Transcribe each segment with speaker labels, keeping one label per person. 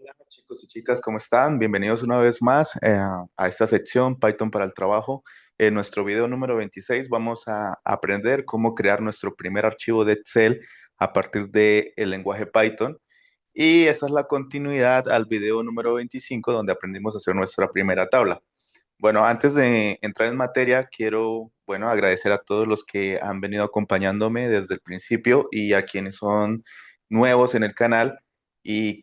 Speaker 1: Hola chicos y chicas, ¿cómo están? Bienvenidos una vez más a esta sección Python para el trabajo. En nuestro video número 26 vamos a aprender cómo crear nuestro primer archivo de Excel a partir del lenguaje Python. Y esta es la continuidad al video número 25 donde aprendimos a hacer nuestra primera tabla. Bueno, antes de entrar en materia, quiero, bueno, agradecer a todos los que han venido acompañándome desde el principio y a quienes son nuevos en el canal y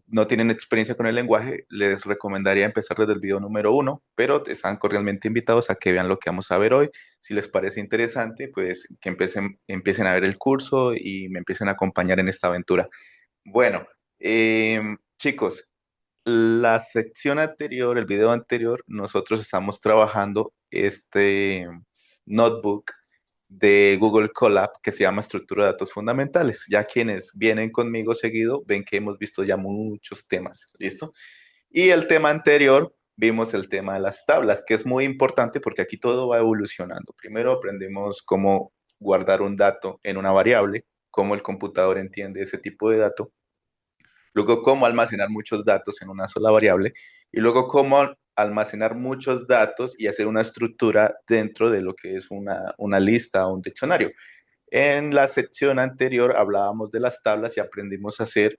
Speaker 1: no tienen experiencia con el lenguaje, les recomendaría empezar desde el video número uno, pero están cordialmente invitados a que vean lo que vamos a ver hoy. Si les parece interesante, pues que empiecen a ver el curso y me empiecen a acompañar en esta aventura. Bueno, chicos, la sección anterior, el video anterior, nosotros estamos trabajando este notebook de Google Colab que se llama Estructura de Datos Fundamentales. Ya quienes vienen conmigo seguido ven que hemos visto ya muchos temas, ¿listo? Y el tema anterior, vimos el tema de las tablas, que es muy importante porque aquí todo va evolucionando. Primero aprendimos cómo guardar un dato en una variable, cómo el computador entiende ese tipo de dato, luego cómo almacenar muchos datos en una sola variable y luego cómo almacenar muchos datos y hacer una estructura dentro de lo que es una lista o un diccionario. En la sección anterior hablábamos de las tablas y aprendimos a hacer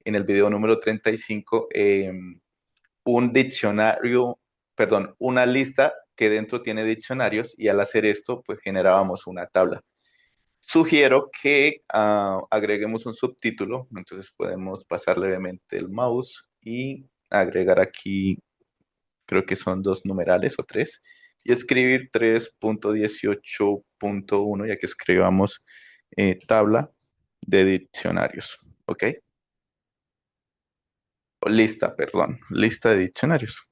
Speaker 1: en el video número 35 un diccionario, perdón, una lista que dentro tiene diccionarios y al hacer esto pues generábamos una tabla. Sugiero que agreguemos un subtítulo, entonces podemos pasar levemente el mouse y agregar aquí, creo que son dos numerales o tres, y escribir 3.18.1, ya que escribamos tabla de diccionarios, ¿ok? O lista, perdón, lista de diccionarios.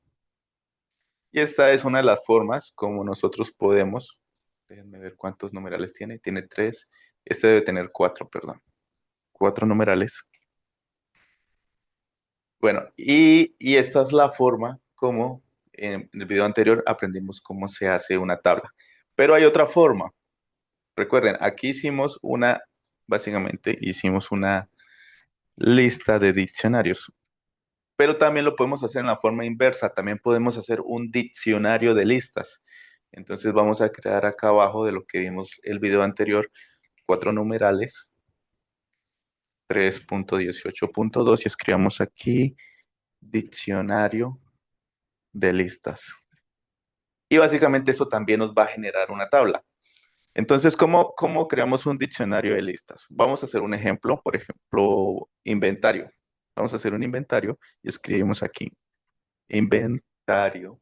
Speaker 1: Y esta es una de las formas como nosotros podemos, déjenme ver cuántos numerales tiene tres, este debe tener cuatro, perdón, cuatro numerales. Bueno, y esta es la forma como en el video anterior aprendimos cómo se hace una tabla. Pero hay otra forma. Recuerden, aquí básicamente hicimos una lista de diccionarios, pero también lo podemos hacer en la forma inversa. También podemos hacer un diccionario de listas. Entonces vamos a crear acá abajo de lo que vimos el video anterior, cuatro numerales, 3.18.2 y escribamos aquí diccionario de listas. Y básicamente eso también nos va a generar una tabla. Entonces, ¿cómo creamos un diccionario de listas? Vamos a hacer un ejemplo, por ejemplo, inventario. Vamos a hacer un inventario y escribimos aquí, inventario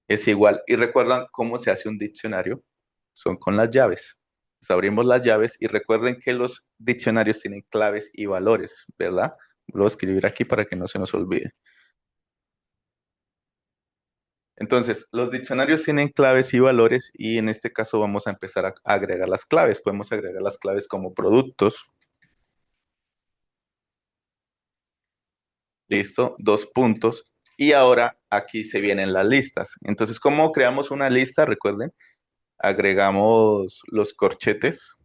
Speaker 1: es igual. Y recuerdan cómo se hace un diccionario, son con las llaves. Pues abrimos las llaves y recuerden que los diccionarios tienen claves y valores, ¿verdad? Lo voy a escribir aquí para que no se nos olvide. Entonces, los diccionarios tienen claves y valores y en este caso vamos a empezar a agregar las claves. Podemos agregar las claves como productos, listo, dos puntos. Y ahora aquí se vienen las listas. Entonces, ¿cómo creamos una lista? Recuerden, agregamos los corchetes,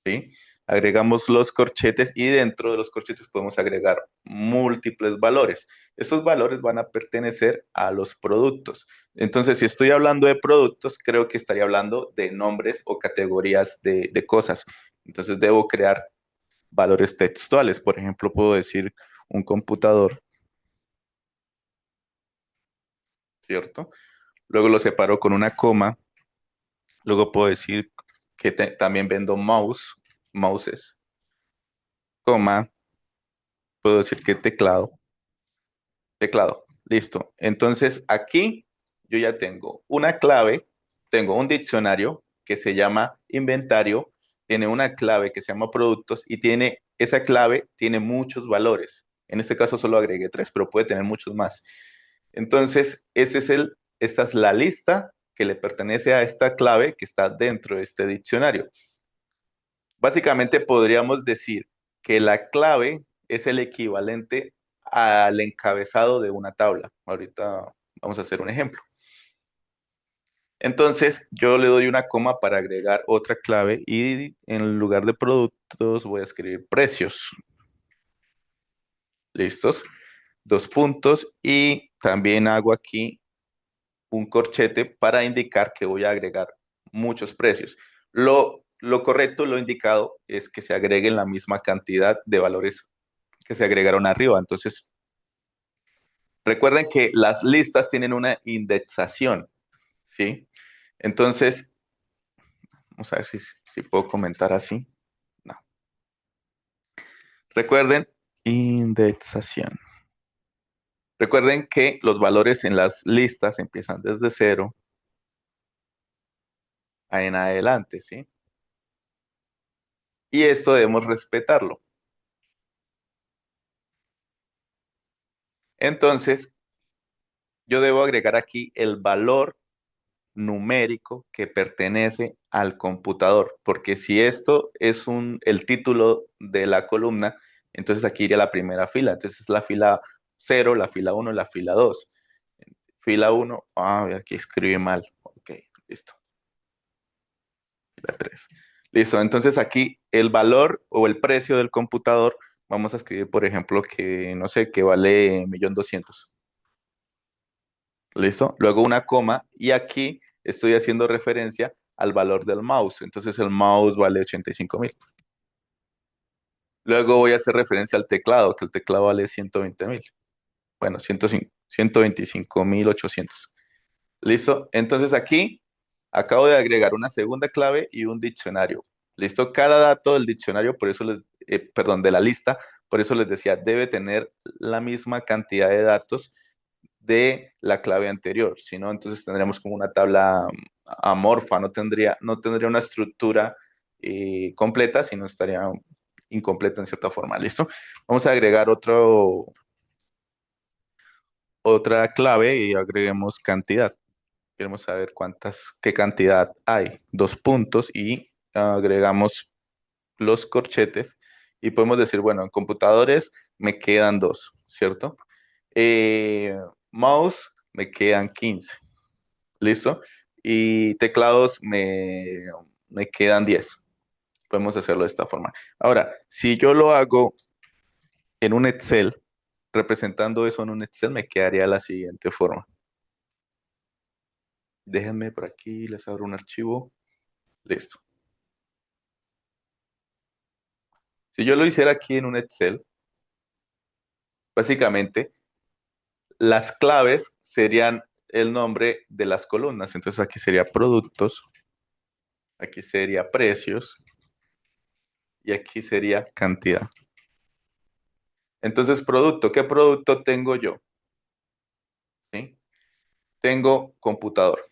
Speaker 1: ¿sí? Agregamos los corchetes y dentro de los corchetes podemos agregar múltiples valores. Estos valores van a pertenecer a los productos. Entonces, si estoy hablando de productos, creo que estaría hablando de nombres o categorías de cosas. Entonces, debo crear valores textuales. Por ejemplo, puedo decir un computador, ¿cierto? Luego lo separo con una coma. Luego puedo decir que también vendo mouses, coma. Puedo decir que teclado, listo. Entonces aquí yo ya tengo una clave, tengo un diccionario que se llama inventario, tiene una clave que se llama productos y esa clave tiene muchos valores. En este caso solo agregué tres, pero puede tener muchos más. Entonces, esta es la lista que le pertenece a esta clave que está dentro de este diccionario. Básicamente podríamos decir que la clave es el equivalente al encabezado de una tabla. Ahorita vamos a hacer un ejemplo. Entonces, yo le doy una coma para agregar otra clave y en lugar de productos voy a escribir precios. ¿Listos? Dos puntos y también hago aquí un corchete para indicar que voy a agregar muchos precios. Lo correcto, lo indicado, es que se agreguen la misma cantidad de valores que se agregaron arriba. Entonces, recuerden que las listas tienen una indexación, ¿sí? Entonces, vamos a ver si puedo comentar así. No. Recuerden, indexación. Recuerden que los valores en las listas empiezan desde cero en adelante, ¿sí? Y esto debemos respetarlo. Entonces, yo debo agregar aquí el valor numérico que pertenece al computador, porque si esto es el título de la columna, entonces aquí iría la primera fila. Entonces es la fila cero, la fila uno, la fila 2. Fila uno, aquí escribí mal. Ok, listo. Fila 3. Listo, entonces aquí el valor o el precio del computador, vamos a escribir, por ejemplo, que no sé, que vale 1.200.000. ¿Listo? Luego una coma y aquí estoy haciendo referencia al valor del mouse. Entonces el mouse vale 85.000. Luego voy a hacer referencia al teclado, que el teclado vale 120.000. Bueno, 125.800. ¿Listo? Entonces aquí acabo de agregar una segunda clave y un diccionario. ¿Listo? Cada dato del diccionario, por eso perdón, de la lista, por eso les decía, debe tener la misma cantidad de datos de la clave anterior, si no, entonces tendríamos como una tabla amorfa, no tendría una estructura completa, sino estaría incompleta en cierta forma. ¿Listo? Vamos a agregar otra clave y agreguemos cantidad. Queremos saber qué cantidad hay. Dos puntos y agregamos los corchetes y podemos decir, bueno, en computadores me quedan dos, ¿cierto? Mouse me quedan 15. ¿Listo? Y teclados me quedan 10. Podemos hacerlo de esta forma. Ahora, si yo lo hago en un Excel, representando eso en un Excel, me quedaría de la siguiente forma. Déjenme por aquí, les abro un archivo. Listo. Si yo lo hiciera aquí en un Excel, básicamente las claves serían el nombre de las columnas. Entonces aquí sería productos, aquí sería precios y aquí sería cantidad. Entonces, producto, ¿qué producto tengo yo? ¿Sí? Tengo computador,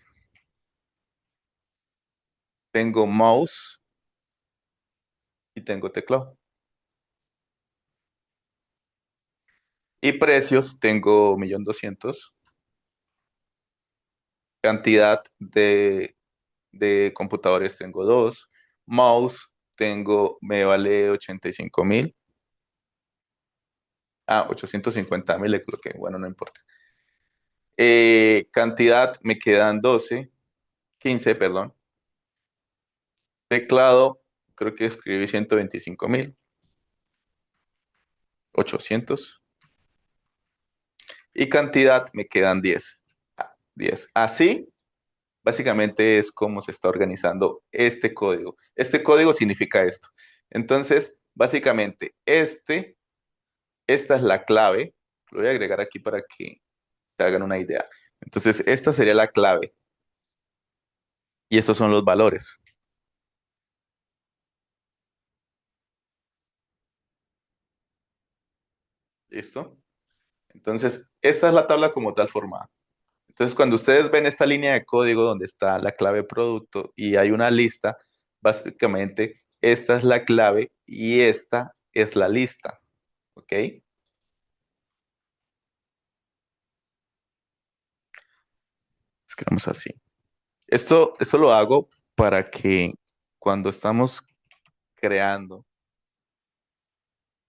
Speaker 1: tengo mouse y tengo teclado. Y precios, tengo 1.200.000. Cantidad de computadores, tengo dos. Mouse, me vale 85.000. 850.000, le coloqué, bueno, no importa. Cantidad, me quedan 15, perdón. Teclado, creo que escribí 125.800. Y cantidad, me quedan 10. 10. Así, básicamente es como se está organizando este código. Este código significa esto. Entonces, básicamente, esta es la clave. Lo voy a agregar aquí para que se hagan una idea. Entonces, esta sería la clave. Y estos son los valores. ¿Listo? Entonces, esta es la tabla como tal formada. Entonces, cuando ustedes ven esta línea de código donde está la clave producto y hay una lista, básicamente esta es la clave y esta es la lista. ¿Ok? Escribamos así. Esto lo hago para que cuando estamos creando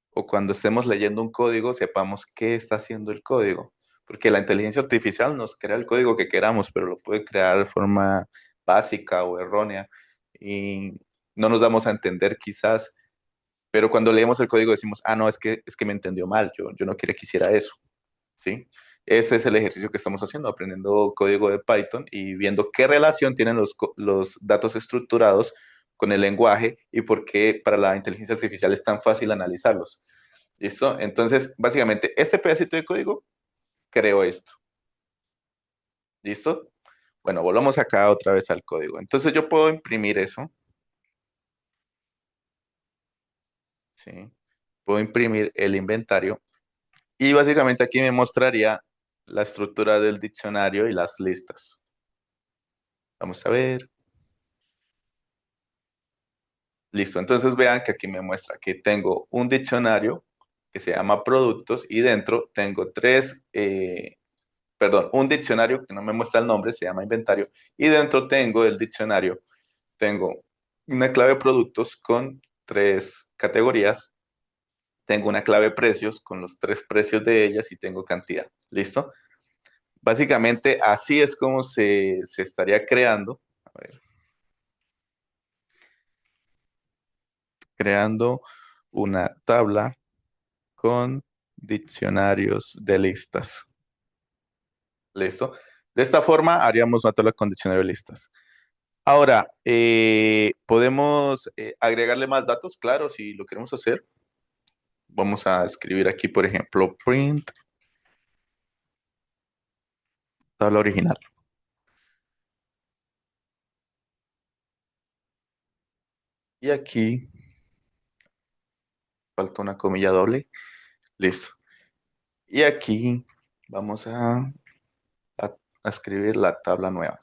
Speaker 1: o cuando estemos leyendo un código sepamos qué está haciendo el código. porque la inteligencia artificial nos crea el código que queramos, pero lo puede crear de forma básica o errónea y no nos damos a entender quizás, pero cuando leemos el código decimos, ah, no, es que me entendió mal, yo no quería que hiciera eso, ¿sí? Ese es el ejercicio que estamos haciendo, aprendiendo código de Python y viendo qué relación tienen los datos estructurados con el lenguaje y por qué para la inteligencia artificial es tan fácil analizarlos. ¿Listo? Entonces, básicamente, este pedacito de código creó esto. ¿Listo? Bueno, volvamos acá otra vez al código. Entonces yo puedo imprimir eso, ¿sí? Puedo imprimir el inventario y básicamente aquí me mostraría la estructura del diccionario y las listas. Vamos a ver. Listo, entonces vean que aquí me muestra que tengo un diccionario que se llama productos y dentro tengo perdón, un diccionario que no me muestra el nombre, se llama inventario, y dentro tengo el diccionario, tengo una clave productos con tres categorías, tengo una clave precios con los tres precios de ellas y tengo cantidad. ¿Listo? Básicamente así es como se estaría creando, a ver, creando una tabla con diccionarios de listas. ¿Listo? De esta forma haríamos una tabla con diccionario de listas. Ahora, podemos agregarle más datos, claro, si lo queremos hacer. Vamos a escribir aquí, por ejemplo, print tabla original. Y aquí falta una comilla doble. Listo. Y aquí vamos a escribir la tabla nueva.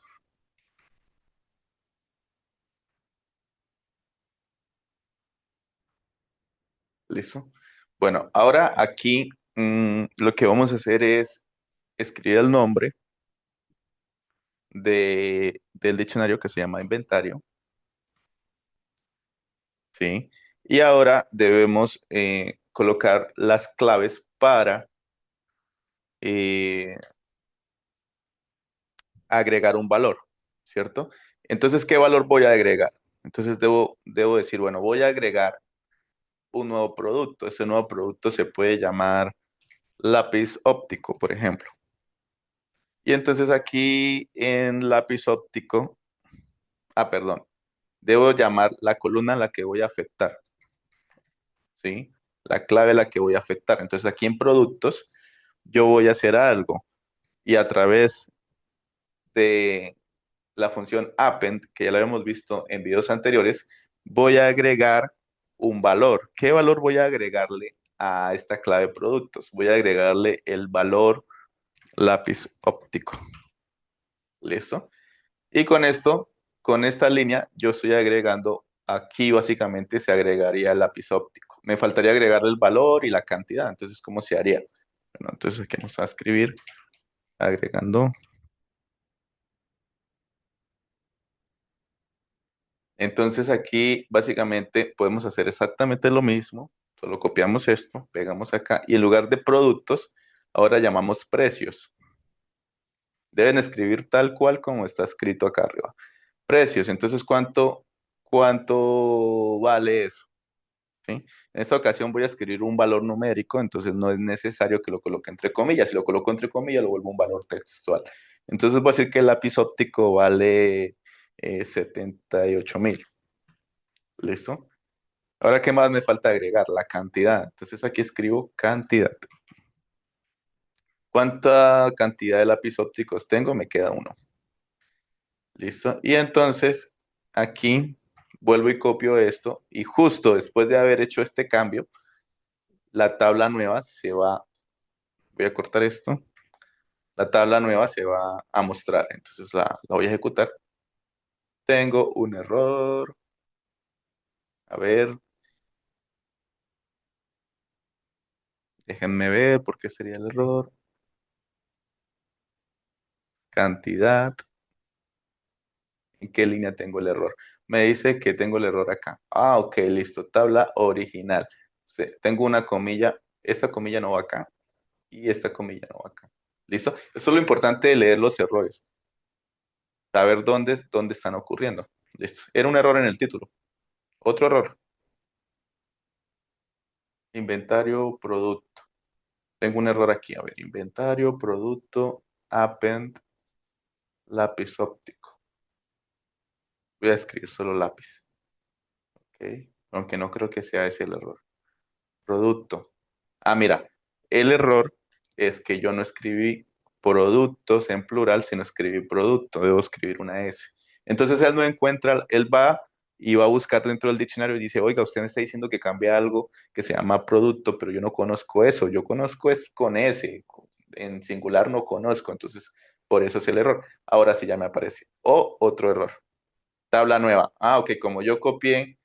Speaker 1: ¿Listo? Bueno, ahora aquí lo que vamos a hacer es escribir el nombre del diccionario que se llama inventario, ¿sí? Y ahora debemos colocar las claves para eh, agregar un valor, ¿cierto? Entonces, ¿qué valor voy a agregar? Entonces debo decir, bueno, voy a agregar un nuevo producto. Ese nuevo producto se puede llamar lápiz óptico, por ejemplo. Y entonces aquí en lápiz óptico, perdón, debo llamar la columna a la que voy a afectar, ¿sí? La clave a la que voy a afectar. Entonces aquí en productos, yo voy a hacer algo y a través de la función append, que ya la habíamos visto en videos anteriores, voy a agregar un valor. ¿Qué valor voy a agregarle a esta clave productos? Voy a agregarle el valor lápiz óptico. ¿Listo? Y con esto, con esta línea, yo estoy agregando, aquí básicamente se agregaría el lápiz óptico. Me faltaría agregarle el valor y la cantidad. Entonces, ¿cómo se haría? Bueno, entonces aquí vamos a escribir agregando. Entonces aquí básicamente podemos hacer exactamente lo mismo. Solo copiamos esto, pegamos acá y en lugar de productos, ahora llamamos precios. Deben escribir tal cual como está escrito acá arriba. Precios, entonces, ¿cuánto vale eso? ¿Sí? En esta ocasión voy a escribir un valor numérico, entonces no es necesario que lo coloque entre comillas. Si lo coloco entre comillas, lo vuelvo un valor textual. Entonces voy a decir que el lápiz óptico vale 78.000. ¿Listo? Ahora, ¿qué más me falta agregar? La cantidad. Entonces aquí escribo cantidad. ¿Cuánta cantidad de lápiz ópticos tengo? Me queda uno. ¿Listo? Y entonces aquí vuelvo y copio esto y justo después de haber hecho este cambio, la tabla nueva se va, voy a cortar esto, la tabla nueva se va a mostrar. Entonces la voy a ejecutar. Tengo un error. A ver, déjenme ver por qué sería el error. Cantidad. ¿En qué línea tengo el error? Me dice que tengo el error acá. Ah, ok, listo. Tabla original. Tengo una comilla. Esta comilla no va acá y esta comilla no va acá. ¿Listo? Eso es lo importante de leer los errores, saber dónde están ocurriendo. ¿Listo? Era un error en el título. Otro error, inventario, producto. Tengo un error aquí, a ver, inventario, producto, append, lápiz óptico. Voy a escribir solo lápiz, ¿ok? Aunque no creo que sea ese el error. Producto. Ah, mira, el error es que yo no escribí productos en plural, sino escribí producto. Debo escribir una S. Entonces él no encuentra, él va y va a buscar dentro del diccionario y dice, oiga, usted me está diciendo que cambia algo que se llama producto, pero yo no conozco eso. Yo conozco es con S. En singular no conozco. Entonces, por eso es el error. Ahora sí ya me aparece. O otro error. Tabla nueva. Ah, ok, como yo copié.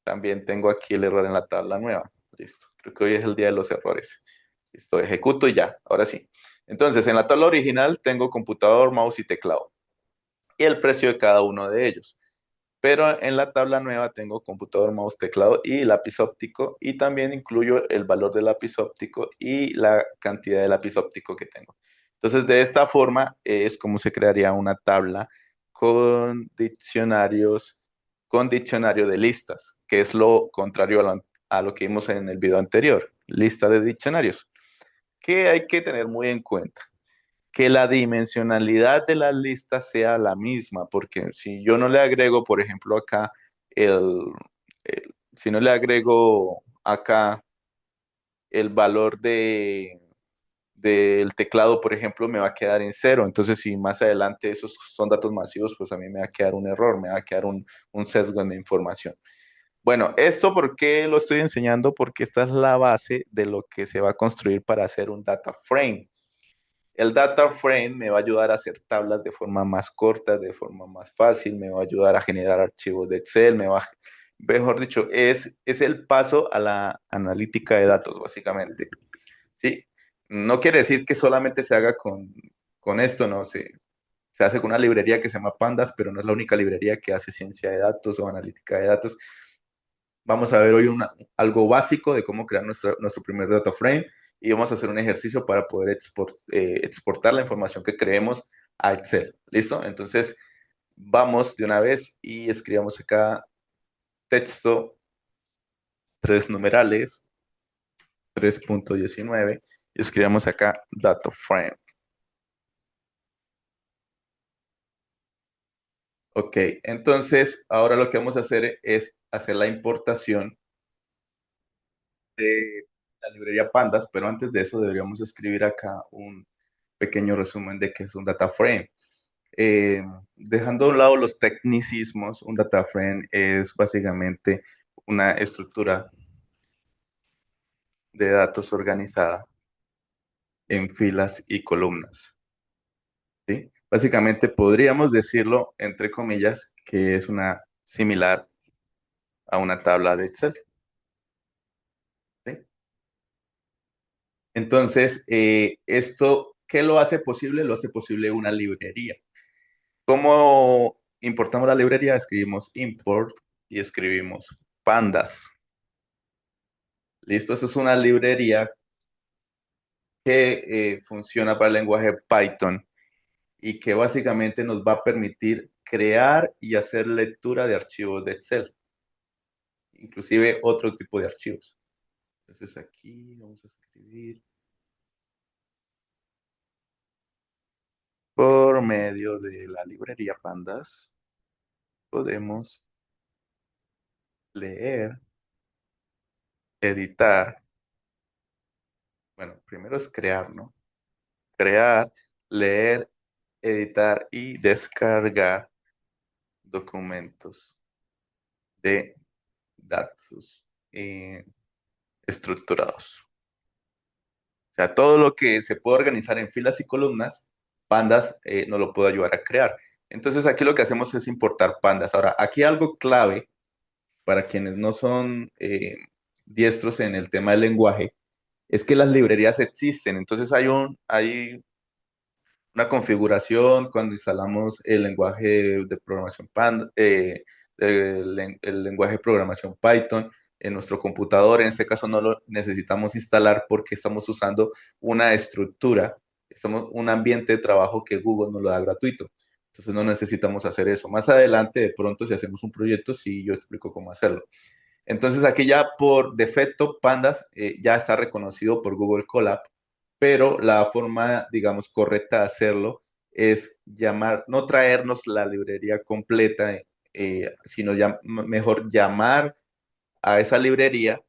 Speaker 1: También tengo aquí el error en la tabla nueva. Listo. Creo que hoy es el día de los errores. Listo, ejecuto y ya. Ahora sí. Entonces, en la tabla original tengo computador, mouse y teclado. Y el precio de cada uno de ellos. Pero en la tabla nueva tengo computador, mouse, teclado y lápiz óptico. Y también incluyo el valor del lápiz óptico y la cantidad de lápiz óptico que tengo. Entonces, de esta forma es como se crearía una tabla con diccionarios, con diccionario de listas, que es lo contrario a lo que vimos en el video anterior, lista de diccionarios, que hay que tener muy en cuenta que la dimensionalidad de las listas sea la misma, porque si yo no le agrego, por ejemplo, acá si no le agrego acá el valor del teclado, por ejemplo, me va a quedar en cero. Entonces, si más adelante esos son datos masivos, pues a mí me va a quedar un error, me va a quedar un sesgo en la información. Bueno, ¿esto por qué lo estoy enseñando? Porque esta es la base de lo que se va a construir para hacer un data frame. El data frame me va a ayudar a hacer tablas de forma más corta, de forma más fácil, me va a ayudar a generar archivos de Excel, mejor dicho, es el paso a la analítica de datos, básicamente. ¿Sí? No quiere decir que solamente se haga con esto, no, se hace con una librería que se llama Pandas, pero no es la única librería que hace ciencia de datos o analítica de datos. Vamos a ver hoy algo básico de cómo crear nuestro primer data frame y vamos a hacer un ejercicio para poder exportar la información que creemos a Excel. ¿Listo? Entonces, vamos de una vez y escribamos acá texto, tres numerales, 3.19 y escribamos acá data frame. Ok, entonces ahora lo que vamos a hacer es hacer la importación de la librería Pandas, pero antes de eso deberíamos escribir acá un pequeño resumen de qué es un data frame. Eh, Dejando a un lado los tecnicismos, un data frame es básicamente una estructura de datos organizada en filas y columnas, ¿sí? Básicamente podríamos decirlo, entre comillas, que es una similar a una tabla de Excel, ¿sí? Entonces, esto, ¿qué lo hace posible? Lo hace posible una librería. ¿Cómo importamos la librería? Escribimos import y escribimos pandas. Listo, eso es una librería que funciona para el lenguaje Python y que básicamente nos va a permitir crear y hacer lectura de archivos de Excel, inclusive otro tipo de archivos. Entonces aquí vamos a escribir por medio de la librería pandas, podemos leer, editar, bueno, primero es crear, ¿no? Crear, leer, editar y descargar documentos de datos estructurados. O sea, todo lo que se puede organizar en filas y columnas, Pandas nos lo puede ayudar a crear. Entonces aquí lo que hacemos es importar Pandas. Ahora, aquí algo clave para quienes no son diestros en el tema del lenguaje es que las librerías existen. Entonces hay una configuración cuando instalamos el lenguaje de programación el lenguaje de programación Python en nuestro computador. En este caso no lo necesitamos instalar porque estamos usando una estructura. Estamos un ambiente de trabajo que Google nos lo da gratuito. Entonces no necesitamos hacer eso. Más adelante, de pronto, si hacemos un proyecto, sí, yo explico cómo hacerlo. Entonces aquí ya por defecto Pandas ya está reconocido por Google Colab, pero la forma, digamos, correcta de hacerlo es llamar, no traernos la librería completa, sino mejor llamar a esa librería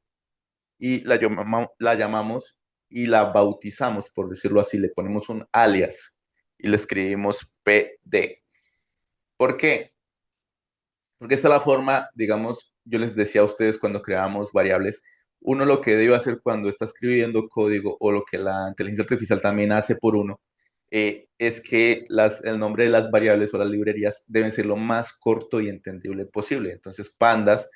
Speaker 1: y la llamamos y la bautizamos, por decirlo así, le ponemos un alias y le escribimos PD. ¿Por qué? Porque esta es la forma, digamos, yo les decía a ustedes cuando creábamos variables, uno lo que debe hacer cuando está escribiendo código o lo que la inteligencia artificial también hace por uno, es que el nombre de las variables o las librerías deben ser lo más corto y entendible posible. Entonces, pandas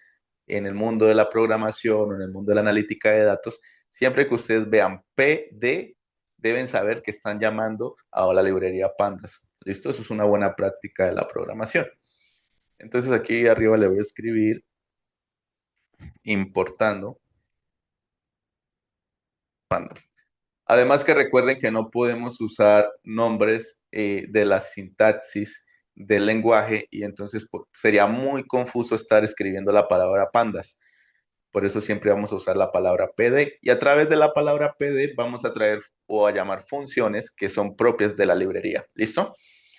Speaker 1: en el mundo de la programación o en el mundo de la analítica de datos, siempre que ustedes vean PD, deben saber que están llamando a la librería pandas. ¿Listo? Eso es una buena práctica de la programación. Entonces aquí arriba le voy a escribir importando pandas. Además que recuerden que no podemos usar nombres de la sintaxis del lenguaje y entonces sería muy confuso estar escribiendo la palabra pandas. Por eso siempre vamos a usar la palabra PD y a través de la palabra PD vamos a traer o a llamar funciones que son propias de la librería. ¿Listo?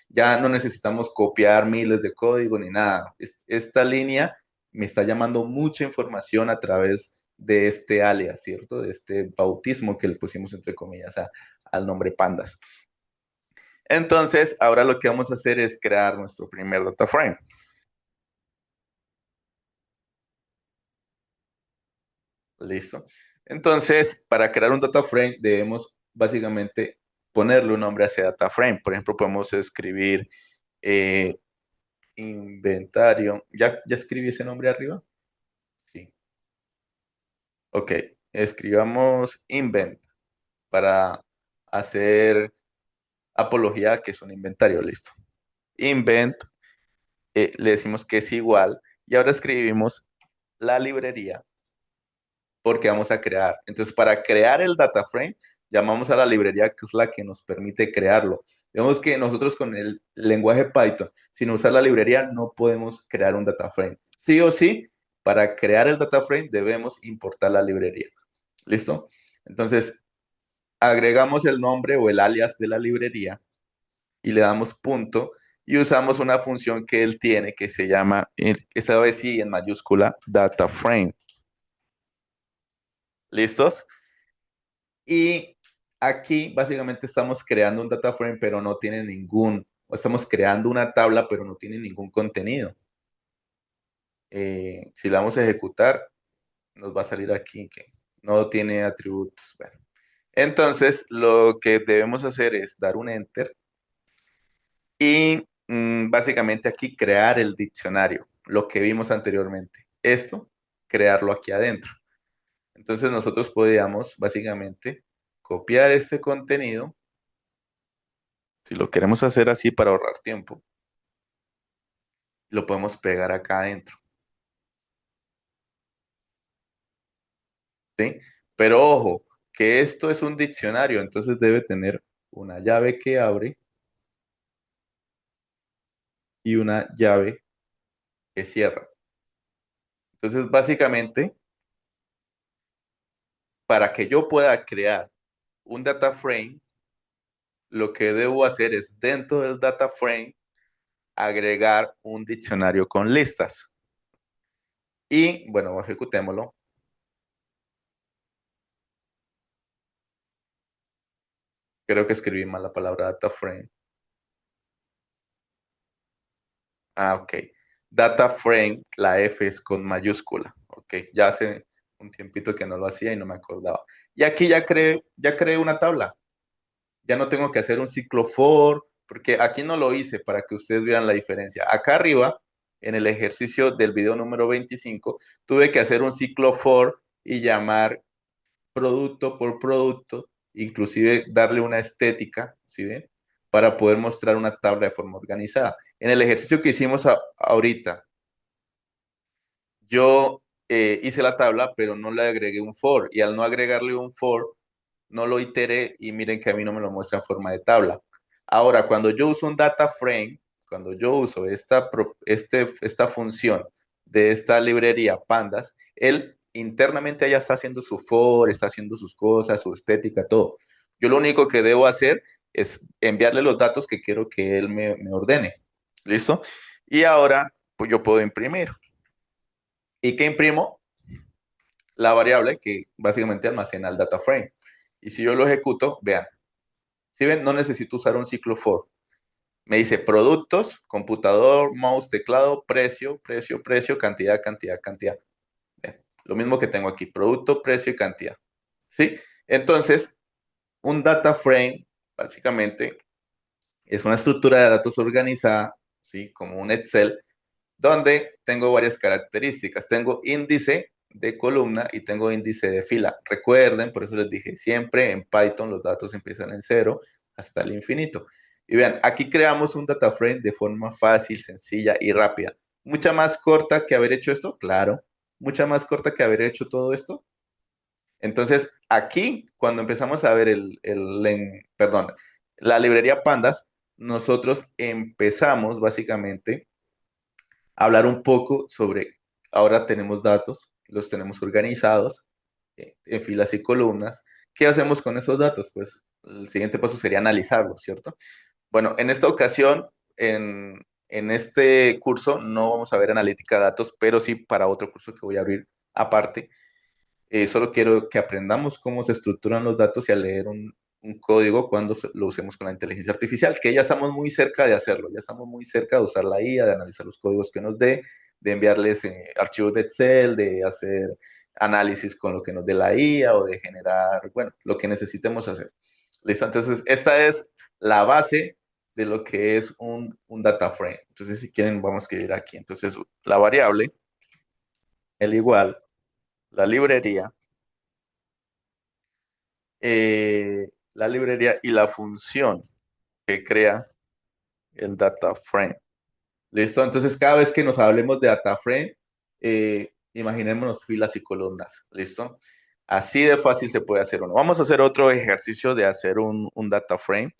Speaker 1: Ya no necesitamos copiar miles de código ni nada. Esta línea me está llamando mucha información a través de este alias, ¿cierto? De este bautismo que le pusimos entre comillas al nombre pandas. Entonces, ahora lo que vamos a hacer es crear nuestro primer data frame. ¿Listo? Entonces, para crear un data frame debemos básicamente ponerle un nombre a ese data frame. Por ejemplo, podemos escribir eh, inventario. ¿Ya escribí ese nombre arriba? Sí. Ok, escribamos invent para hacer apología que es un inventario, listo. Invent, le decimos que es igual y ahora escribimos la librería porque vamos a crear. Entonces, para crear el data frame, llamamos a la librería que es la que nos permite crearlo. Vemos que nosotros con el lenguaje Python, sin usar la librería, no podemos crear un data frame. Sí o sí, para crear el data frame debemos importar la librería. ¿Listo? Entonces, agregamos el nombre o el alias de la librería y le damos punto y usamos una función que él tiene que se llama, esta vez sí en mayúscula, data frame. ¿Listos? Y aquí básicamente estamos creando un data frame, pero no tiene o estamos creando una tabla, pero no tiene ningún contenido. Si la vamos a ejecutar, nos va a salir aquí que no tiene atributos. Bueno, entonces lo que debemos hacer es dar un enter y básicamente aquí crear el diccionario, lo que vimos anteriormente. Esto, crearlo aquí adentro. Entonces nosotros podríamos básicamente copiar este contenido, si lo queremos hacer así para ahorrar tiempo, lo podemos pegar acá adentro, ¿sí? Pero ojo, que esto es un diccionario, entonces debe tener una llave que abre y una llave que cierra. Entonces básicamente, para que yo pueda crear un data frame, lo que debo hacer es dentro del data frame agregar un diccionario con listas. Y bueno, ejecutémoslo. Creo que escribí mal la palabra data frame. Ah, ok. Data frame, la F es con mayúscula. Ok, ya hace un tiempito que no lo hacía y no me acordaba. Y aquí ya creé una tabla. Ya no tengo que hacer un ciclo for, porque aquí no lo hice para que ustedes vean la diferencia. Acá arriba, en el ejercicio del video número 25, tuve que hacer un ciclo for y llamar producto por producto, inclusive darle una estética, ¿sí ven? Para poder mostrar una tabla de forma organizada. En el ejercicio que hicimos ahorita, yo hice la tabla, pero no le agregué un for, y al no agregarle un for, no lo iteré y miren que a mí no me lo muestra en forma de tabla. Ahora, cuando yo uso un data frame, cuando yo uso esta función de esta librería Pandas, él internamente ya está haciendo su for, está haciendo sus cosas, su estética, todo. Yo lo único que debo hacer es enviarle los datos que quiero que él me ordene. ¿Listo? Y ahora, pues yo puedo imprimir. ¿Y qué imprimo? La variable que básicamente almacena el data frame. Y si yo lo ejecuto, vean, si ven, no necesito usar un ciclo for. Me dice productos, computador, mouse, teclado, precio, precio, precio, cantidad, cantidad, cantidad. Vean, lo mismo que tengo aquí, producto, precio y cantidad. ¿Sí? Entonces, un data frame, básicamente, es una estructura de datos organizada, ¿sí? Como un Excel, donde tengo varias características. Tengo índice de columna y tengo índice de fila. Recuerden, por eso les dije, siempre en Python los datos empiezan en cero hasta el infinito. Y vean, aquí creamos un data frame de forma fácil, sencilla y rápida. Mucha más corta que haber hecho esto, claro. Mucha más corta que haber hecho todo esto. Entonces, aquí, cuando empezamos a ver perdón, la librería Pandas, nosotros empezamos básicamente hablar un poco sobre, ahora tenemos datos, los tenemos organizados en filas y columnas. ¿Qué hacemos con esos datos? Pues el siguiente paso sería analizarlos, ¿cierto? Bueno, en esta ocasión, en este curso, no vamos a ver analítica de datos, pero sí para otro curso que voy a abrir aparte. Solo quiero que aprendamos cómo se estructuran los datos y a leer un código cuando lo usemos con la inteligencia artificial, que ya estamos muy cerca de hacerlo, ya estamos muy cerca de usar la IA, de analizar los códigos que nos dé, de enviarles archivos de Excel, de hacer análisis con lo que nos dé la IA o de generar, bueno, lo que necesitemos hacer. ¿Listo? Entonces, esta es la base de lo que es un data frame. Entonces, si quieren, vamos a escribir aquí. Entonces, la variable, el igual, la librería, la librería y la función que crea el data frame. ¿Listo? Entonces, cada vez que nos hablemos de data frame, imaginémonos filas y columnas. ¿Listo? Así de fácil se puede hacer uno. Vamos a hacer otro ejercicio de hacer un data frame,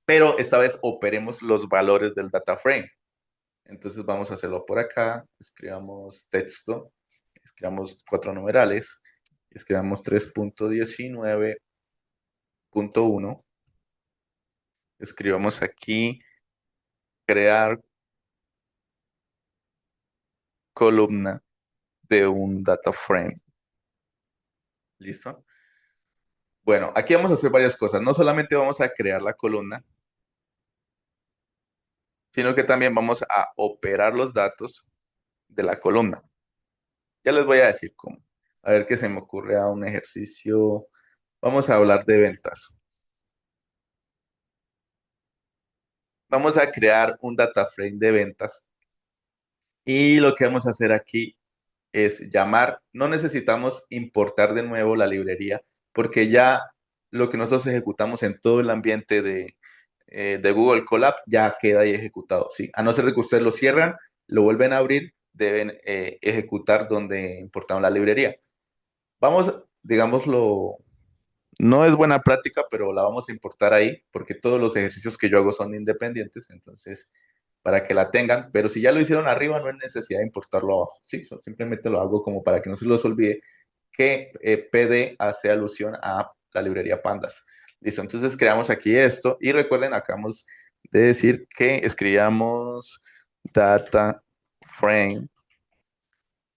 Speaker 1: pero esta vez operemos los valores del data frame. Entonces, vamos a hacerlo por acá. Escribamos texto, escribamos cuatro numerales, escribamos 3.19.1. Escribamos aquí, crear columna de un data frame. ¿Listo? Bueno, aquí vamos a hacer varias cosas. No solamente vamos a crear la columna, sino que también vamos a operar los datos de la columna. Ya les voy a decir cómo. A ver qué se me ocurre a un ejercicio. Vamos a hablar de ventas. Vamos a crear un data frame de ventas. Y lo que vamos a hacer aquí es llamar, no necesitamos importar de nuevo la librería, porque ya lo que nosotros ejecutamos en todo el ambiente de Google Colab ya queda ahí ejecutado, ¿sí? A no ser de que ustedes lo cierran, lo vuelven a abrir, deben ejecutar donde importaron la librería. Vamos, digámoslo, no es buena práctica, pero la vamos a importar ahí, porque todos los ejercicios que yo hago son independientes, entonces para que la tengan, pero si ya lo hicieron arriba, no hay necesidad de importarlo abajo, ¿sí? Simplemente lo hago como para que no se los olvide que PD hace alusión a la librería Pandas. Listo, entonces creamos aquí esto y recuerden, acabamos de decir que escribíamos data frame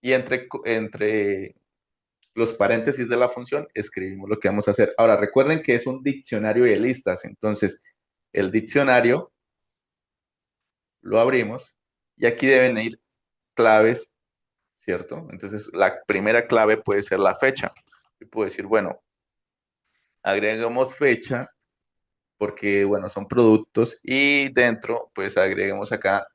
Speaker 1: y entre los paréntesis de la función escribimos lo que vamos a hacer. Ahora, recuerden que es un diccionario de listas, entonces el diccionario lo abrimos y aquí deben ir claves, ¿cierto? Entonces, la primera clave puede ser la fecha. Yo puedo decir, bueno, agreguemos fecha porque, bueno, son productos y dentro, pues agreguemos acá,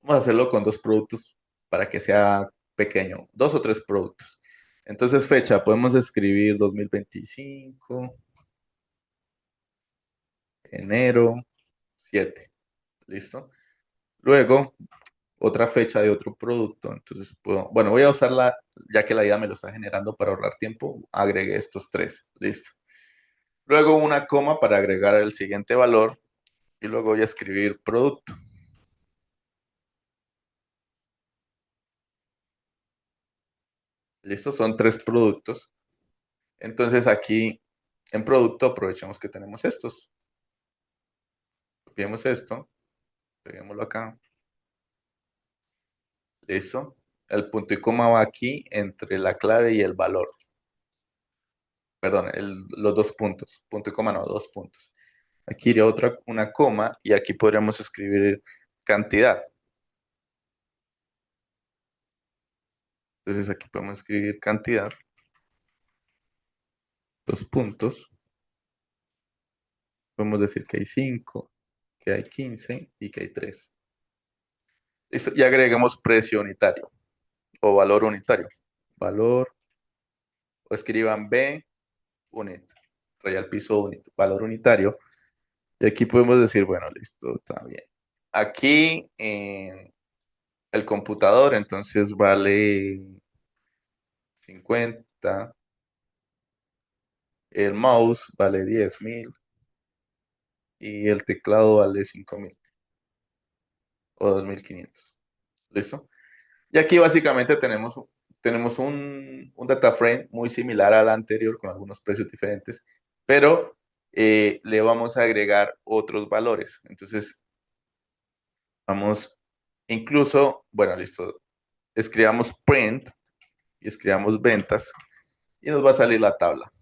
Speaker 1: vamos a hacerlo con dos productos para que sea pequeño, dos o tres productos. Entonces, fecha, podemos escribir 2025, enero 7, ¿listo? Luego, otra fecha de otro producto. Entonces, bueno, voy a usarla, ya que la idea me lo está generando para ahorrar tiempo, agregué estos tres. Listo. Luego una coma para agregar el siguiente valor y luego voy a escribir producto. Listo, son tres productos. Entonces aquí en producto aprovechemos que tenemos estos. Copiemos esto, peguémoslo acá. Listo. El punto y coma va aquí entre la clave y el valor. Perdón, los dos puntos. Punto y coma no, dos puntos. Aquí iría una coma y aquí podríamos escribir cantidad. Entonces aquí podemos escribir cantidad, dos puntos. Podemos decir que hay 5, que hay 15 y que hay 3. Listo. Y agreguemos precio unitario o valor unitario. Valor, o escriban B unit, raya al piso unit, valor unitario. Y aquí podemos decir, bueno, listo, está bien. Aquí el computador entonces vale 50, el mouse vale 10.000 y el teclado vale 5.000 o 2.500. ¿Listo? Y aquí básicamente tenemos un data frame muy similar al anterior con algunos precios diferentes, pero le vamos a agregar otros valores. Entonces, vamos, incluso, bueno, listo, escribamos print y escribamos ventas y nos va a salir la tabla.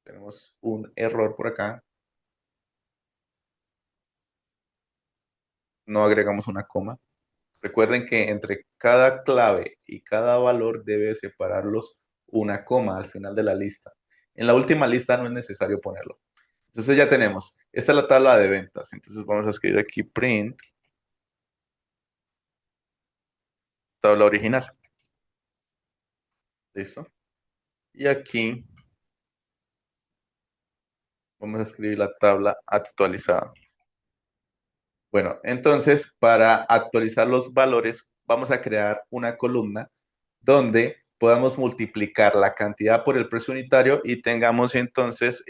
Speaker 1: Tenemos un error por acá, no agregamos una coma. Recuerden que entre cada clave y cada valor debe separarlos una coma al final de la lista. En la última lista no es necesario ponerlo. Entonces ya tenemos, esta es la tabla de ventas. Entonces vamos a escribir aquí print, tabla original. ¿Listo? Y aquí vamos a escribir la tabla actualizada. Bueno, entonces para actualizar los valores vamos a crear una columna donde podamos multiplicar la cantidad por el precio unitario y tengamos entonces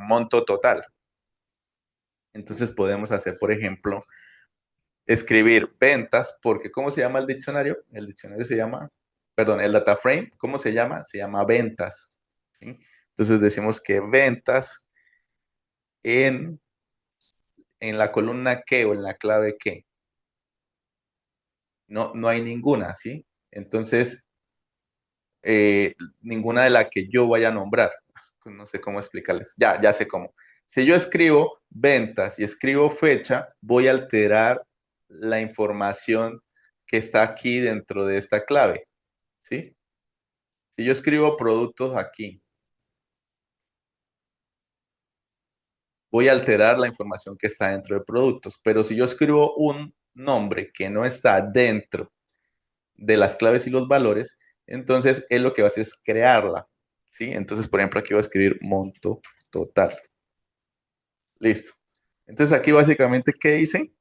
Speaker 1: monto total. Entonces podemos hacer, por ejemplo, escribir ventas, porque ¿cómo se llama el diccionario? El diccionario se llama, perdón, el data frame, ¿cómo se llama? Se llama ventas. ¿Sí? Entonces decimos que ventas en, en la columna qué o en la clave qué. No, no hay ninguna, ¿sí? Entonces, ninguna de la que yo vaya a nombrar. No sé cómo explicarles. Ya sé cómo. Si yo escribo ventas y escribo fecha, voy a alterar la información que está aquí dentro de esta clave, ¿sí? Si yo escribo productos aquí, voy a alterar la información que está dentro de productos, pero si yo escribo un nombre que no está dentro de las claves y los valores, entonces él lo que va a hacer es crearla, ¿sí? Entonces, por ejemplo, aquí voy a escribir monto total. Listo. Entonces, aquí básicamente, ¿qué hice?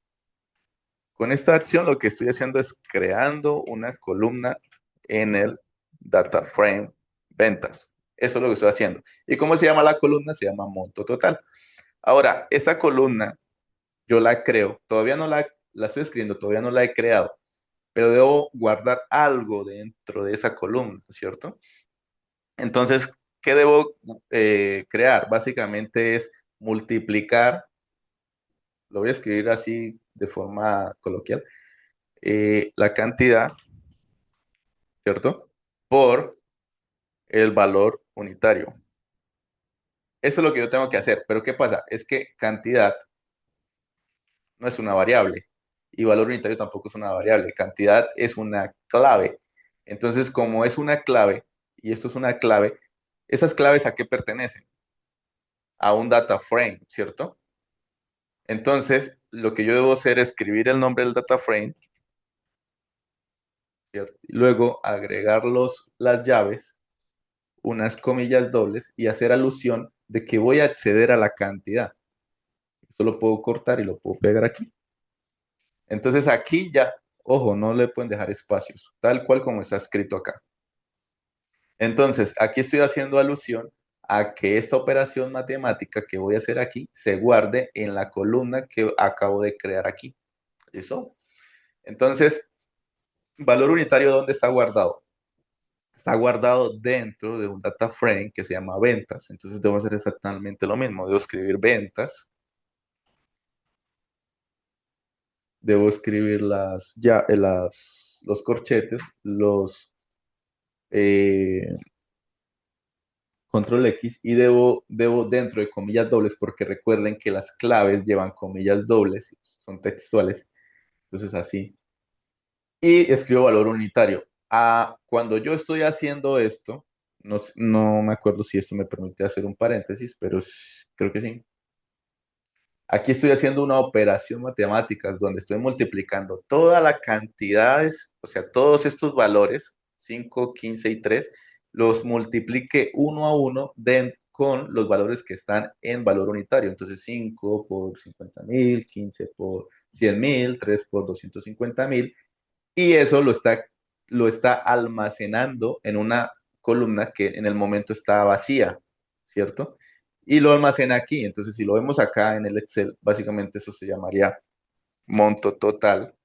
Speaker 1: Con esta acción lo que estoy haciendo es creando una columna en el data frame ventas. Eso es lo que estoy haciendo. ¿Y cómo se llama la columna? Se llama monto total. Ahora, esta columna yo la creo, todavía no la estoy escribiendo, todavía no la he creado, pero debo guardar algo dentro de esa columna, ¿cierto? Entonces, ¿qué debo crear? Básicamente es multiplicar, lo voy a escribir así de forma coloquial, la cantidad, ¿cierto? Por el valor unitario. Eso es lo que yo tengo que hacer, pero ¿qué pasa? Es que cantidad no es una variable y valor unitario tampoco es una variable. Cantidad es una clave. Entonces, como es una clave y esto es una clave, ¿esas claves a qué pertenecen? A un data frame, ¿cierto? Entonces, lo que yo debo hacer es escribir el nombre del data frame, ¿cierto? Y luego agregar las llaves, unas comillas dobles y hacer alusión de que voy a acceder a la cantidad. Esto lo puedo cortar y lo puedo pegar aquí. Entonces aquí ya, ojo, no le pueden dejar espacios, tal cual como está escrito acá. Entonces, aquí estoy haciendo alusión a que esta operación matemática que voy a hacer aquí se guarde en la columna que acabo de crear aquí. ¿Listo? Entonces, valor unitario, ¿dónde está guardado? Está guardado dentro de un data frame que se llama ventas. Entonces, debo hacer exactamente lo mismo. Debo escribir ventas, debo escribir los corchetes, los eh, control X y debo dentro de comillas dobles, porque recuerden que las claves llevan comillas dobles, son textuales, entonces así. Y escribo valor unitario. Cuando yo estoy haciendo esto, no me acuerdo si esto me permite hacer un paréntesis, pero creo que sí. Aquí estoy haciendo una operación matemática donde estoy multiplicando todas las cantidades, o sea, todos estos valores, 5, 15 y 3, los multiplique uno a uno con los valores que están en valor unitario. Entonces, 5 por 50.000, 15 por 100.000, 3 por 250.000, y eso lo está almacenando en una columna que en el momento está vacía, ¿cierto? Y lo almacena aquí. Entonces, si lo vemos acá en el Excel, básicamente eso se llamaría monto total.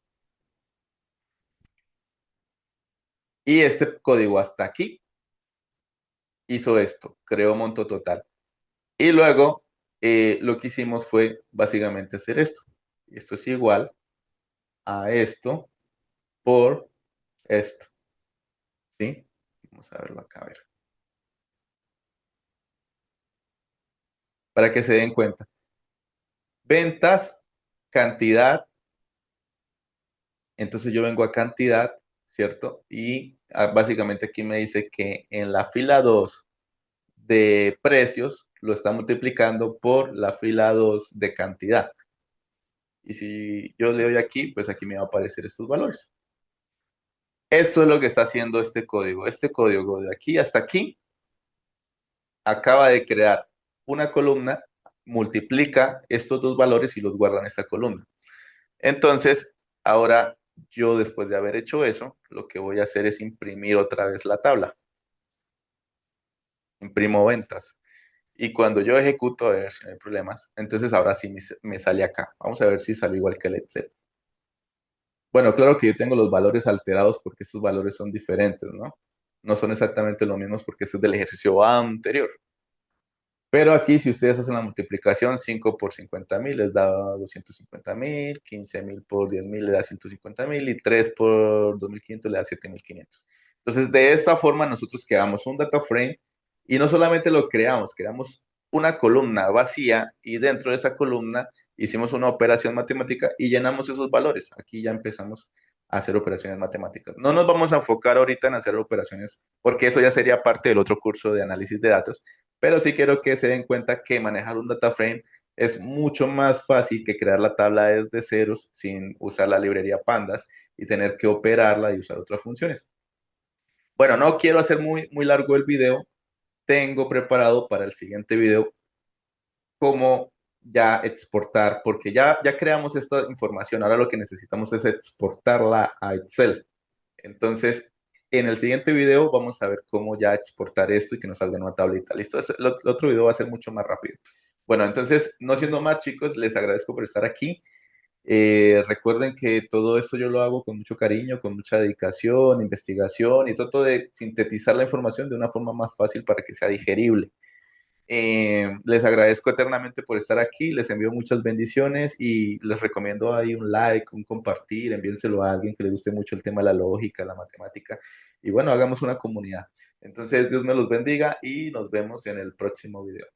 Speaker 1: Y este código hasta aquí hizo esto, creó monto total. Y luego lo que hicimos fue básicamente hacer esto. Esto es igual a esto por esto, ¿sí? Vamos a verlo acá, a ver, para que se den cuenta. Ventas, cantidad, entonces yo vengo a cantidad, ¿cierto? Y básicamente aquí me dice que en la fila 2 de precios lo está multiplicando por la fila 2 de cantidad. Y si yo le doy aquí, pues aquí me va a aparecer estos valores. Eso es lo que está haciendo este código. Este código de aquí hasta aquí acaba de crear una columna, multiplica estos dos valores y los guarda en esta columna. Entonces, ahora yo después de haber hecho eso, lo que voy a hacer es imprimir otra vez la tabla. Imprimo ventas. Y cuando yo ejecuto, a ver si no hay problemas, entonces ahora sí me sale acá. Vamos a ver si sale igual que el Excel. Bueno, claro que yo tengo los valores alterados porque estos valores son diferentes, ¿no? No son exactamente los mismos porque este es del ejercicio anterior. Pero aquí, si ustedes hacen la multiplicación, 5 por 50.000 les da 250.000, 15.000 por 10.000 le da 150.000 y 3 por 2.500 le da 7.500. Entonces, de esta forma, nosotros creamos un data frame y no solamente lo creamos una columna vacía y dentro de esa columna hicimos una operación matemática y llenamos esos valores. Aquí ya empezamos a hacer operaciones matemáticas. No nos vamos a enfocar ahorita en hacer operaciones porque eso ya sería parte del otro curso de análisis de datos, pero sí quiero que se den cuenta que manejar un data frame es mucho más fácil que crear la tabla desde ceros sin usar la librería Pandas y tener que operarla y usar otras funciones. Bueno, no quiero hacer muy, muy largo el video. Tengo preparado para el siguiente video cómo ya exportar, porque ya creamos esta información. Ahora lo que necesitamos es exportarla a Excel. Entonces, en el siguiente video vamos a ver cómo ya exportar esto y que nos salga en una tablita. ¿Listo? El otro video va a ser mucho más rápido. Bueno, entonces, no siendo más, chicos, les agradezco por estar aquí. Recuerden que todo esto yo lo hago con mucho cariño, con mucha dedicación, investigación y trato de sintetizar la información de una forma más fácil para que sea digerible. Les agradezco eternamente por estar aquí, les envío muchas bendiciones y les recomiendo ahí un like, un compartir, envíenselo a alguien que le guste mucho el tema de la lógica, la matemática y bueno, hagamos una comunidad. Entonces, Dios me los bendiga y nos vemos en el próximo video.